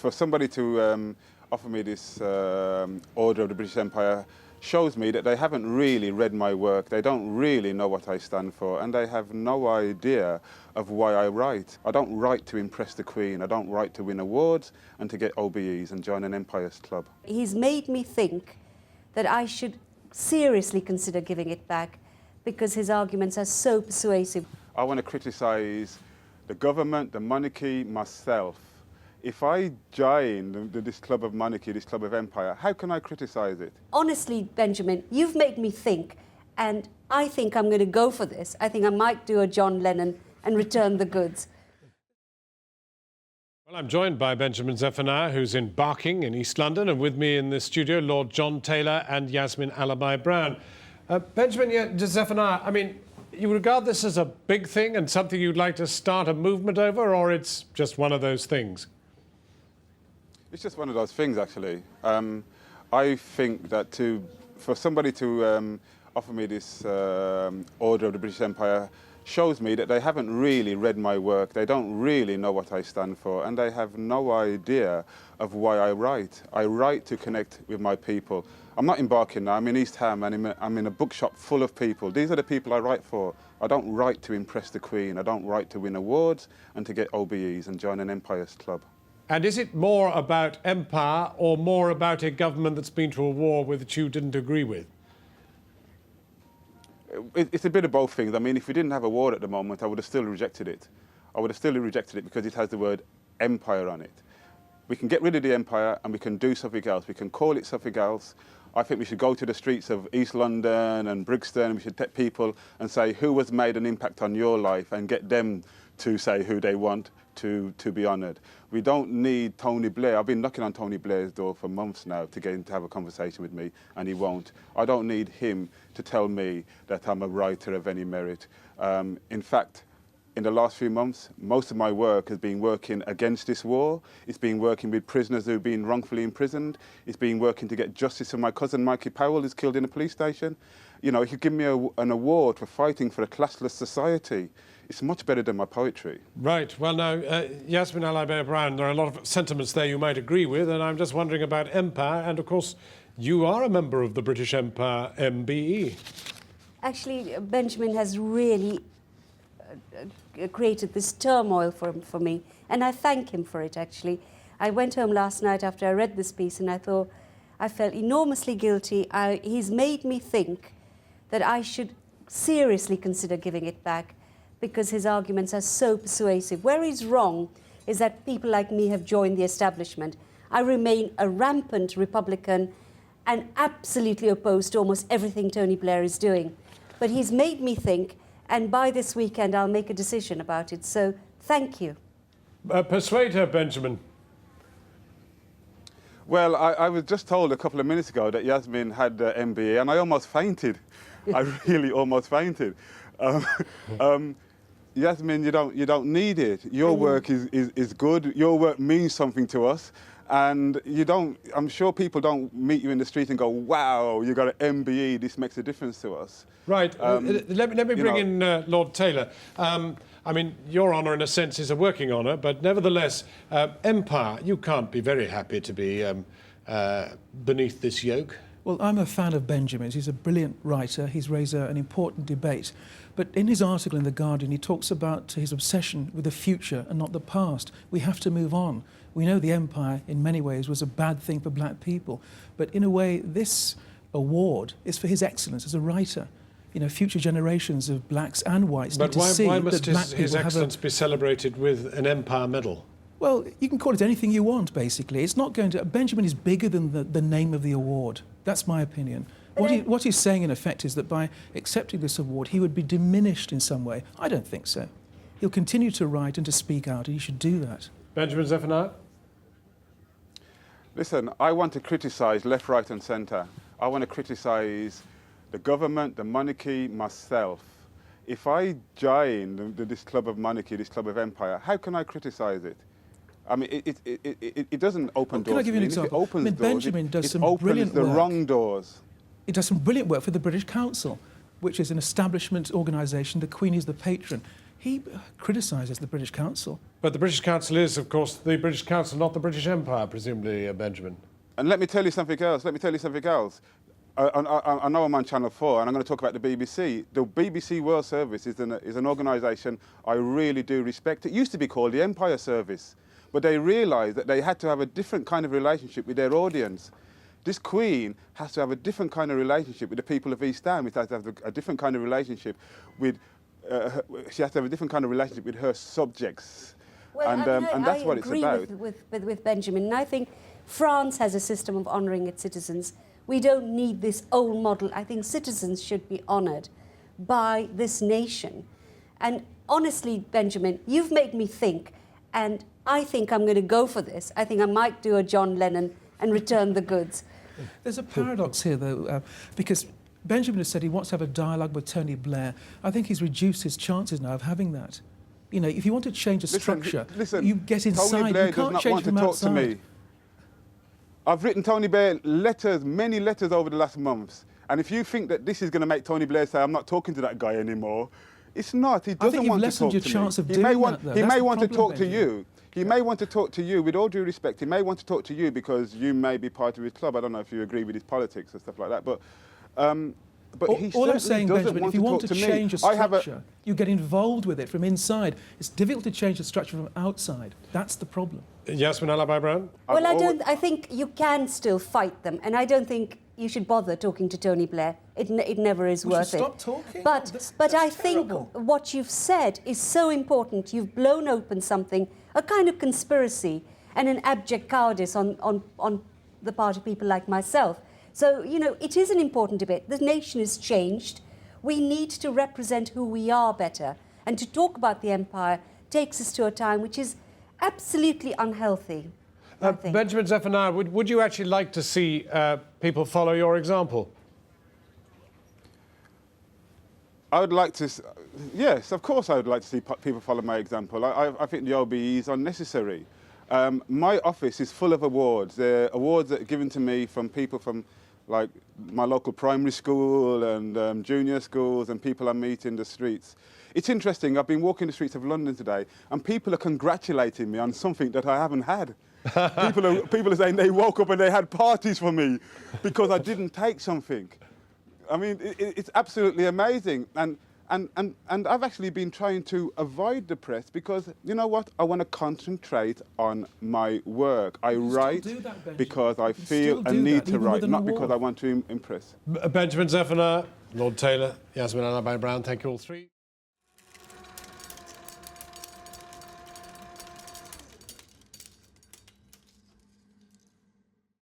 for somebody to offer me this Order of the British Empire shows me that they haven't really read my work, they don't really know what I stand for, and they have no idea of why I write. I don't write to impress the Queen, I don't write to win awards and to get OBEs and join an Empire's club. He's made me think that I should seriously consider giving it back because his arguments are so persuasive. I want to criticise the government, the monarchy, myself. If I join this club of monarchy, this club of empire, how can I criticise it? Honestly, Benjamin, you've made me think, and I think I'm going to go for this. I think I might do a John Lennon and return the goods. Well, I'm joined by Benjamin Zephaniah, who's in Barking in East London, and with me in the studio, Lord John Taylor and Yasmin Alibhai-Brown. Benjamin Zephaniah, I mean, you regard this as a big thing and something you'd like to start a movement over, or it's just one of those things? It's just one of those things, actually. I think that for somebody to offer me this Order of the British Empire shows me that they haven't really read my work, they don't really know what I stand for, and they have no idea of why I write. I write to connect with my people. I'm not in Barking now, I'm in East Ham, and I'm in a bookshop full of people. These are the people I write for. I don't write to impress the Queen, I don't write to win awards and to get OBEs and join an Empire's club. And is it more about empire or more about a government that's been to a war which you didn't agree with? It's a bit of both things. I mean, if we didn't have a war at the moment, I would have still rejected it. I would have still rejected it because it has the word empire on it. We can get rid of the empire and we can do something else. We can call it something else. I think we should go to the streets of East London and Brixton, and we should take people and say who has made an impact on your life and get them to say who they want to be honoured. We don't need Tony Blair. I've been knocking on Tony Blair's door for months now to get him to have a conversation with me, and he won't. I don't need him to tell me that I'm a writer of any merit. In fact, in the last few months, most of my work has been working against this war. It's been working with prisoners who've been wrongfully imprisoned. It's been working to get justice for my cousin Mikey Powell, who's killed in a police station. You know, if you give me an award for fighting for a classless society, it's much better than my poetry. Right. Well, now, Yasmin Alibhai-Brown, there are a lot of sentiments there you might agree with, and I'm just wondering about empire. And, of course, you are a member of the British Empire MBE. Actually, Benjamin has really created this turmoil for me, and I thank him for it, actually. I went home last night after I read this piece, and I thought I felt enormously guilty. He's made me think that I should seriously consider giving it back because his arguments are so persuasive. Where he's wrong is that people like me have joined the establishment. I remain a rampant Republican and absolutely opposed to almost everything Tony Blair is doing. But he's made me think, and by this weekend I'll make a decision about it. So thank you. Persuade her, Benjamin. Well, I was just told a couple of minutes ago that Yasmin had the MBE, and I almost fainted. I really almost fainted. Yasmin, you don't need it. Your work is good. Your work means something to us. And I'm sure people don't meet you in the street and go, wow, you got an MBE, this makes a difference to us. Right. Let me bring in Lord Taylor. I mean, your honour, in a sense, is a working honour, but nevertheless, empire, you can't be very happy to be beneath this yoke. Well, I'm a fan of Benjamin's. He's a brilliant writer. He's raised an important debate. But in his article in The Guardian, he talks about his obsession with the future and not the past. We have to move on. We know the empire, in many ways, was a bad thing for black people. But in a way, this award is for his excellence as a writer. You know, future generations of blacks and whites need to see why that must black people his excellence be celebrated with an empire medal? Well, you can call it anything you want, basically. It's not going to... Benjamin is bigger than the name of the award. That's my opinion. What he's saying, in effect, is that by accepting this award, he would be diminished in some way. I don't think so. He'll continue to write and to speak out, and he should do that. Benjamin Zephaniah? Listen, I want to criticise left, right and centre. I want to criticise the government, the monarchy, myself. If I join this club of monarchy, this club of empire, how can I criticise it? I mean, it doesn't open doors. Can I give you an example? If it opens doors, Benjamin does some brilliant the work. wrong doors. He does some brilliant work for the British Council, which is an establishment organisation. The Queen is the patron. He criticises the British Council. But the British Council is, of course, the British Council, not the British Empire, presumably, Benjamin. And let me tell you something else. I know I'm on Channel 4 and I'm going to talk about the BBC. The BBC World Service is an organisation I really do respect. It used to be called the Empire Service, but they realised that they had to have a different kind of relationship with their audience. This Queen has to have a different kind of relationship with the people of East Ham. It has to have a different kind of relationship with, she has to have a different kind of relationship with her subjects. Well, and that's what it's about. I agree with Benjamin, and I think France has a system of honouring its citizens. We don't need this old model. I think citizens should be honoured by this nation. And honestly, Benjamin, you've made me think, and I think I'm going to go for this. I think I might do a John Lennon and return the goods. There's a paradox here, though, because Benjamin has said he wants to have a dialogue with Tony Blair. I think he's reduced his chances now of having that. You know, if you want to change the structure, you get inside. Tony Blair you can't does not change want to from talk outside. to me. I've written Tony Blair letters, many letters over the last months. And if you think that this is going to make Tony Blair say, I'm not talking to that guy anymore, it's not. He doesn't want to talk to me. Your chance of he doing may want, that, though. he That's may the want to problem, talk to you. He may want to talk to you, with all due respect. He may want to talk to you because you may be part of his club. I don't know if you agree with his politics and stuff like that. But he all I'm saying, doesn't Benjamin, want if you to want talk to to change me. a structure, you get involved with it from inside. It's difficult to change the structure from outside. That's the problem. Yasmin Alibhai-Brown? Well, I think you can still fight them, and I don't think you should bother talking to Tony Blair. It never is worth it. Stop talking. But I think what you've said is so important. You've blown open something, a kind of conspiracy and an abject cowardice on the part of people like myself. So, you know, it is an important debate. The nation has changed. We need to represent who we are better. And to talk about the empire takes us to a time which is absolutely unhealthy, I think. Benjamin Zephaniah, would you actually like to see people follow your example? I would like to, yes, of course I would like to see people follow my example. I think the OBE is unnecessary. My office is full of awards. They're awards that are given to me from people from like my local primary school and junior schools and people I meet in the streets. It's interesting, I've been walking the streets of London today and people are congratulating me on something that I haven't had. people are saying they woke up and they had parties for me because I didn't take something. I mean, it's absolutely amazing. And I've actually been trying to avoid the press because, you know what, I want to concentrate on my work. I write because I feel a need to write, not because I want to impress. Benjamin Zephaniah, Lord Taylor, Yasmin Alibhai-Brown, thank you all three.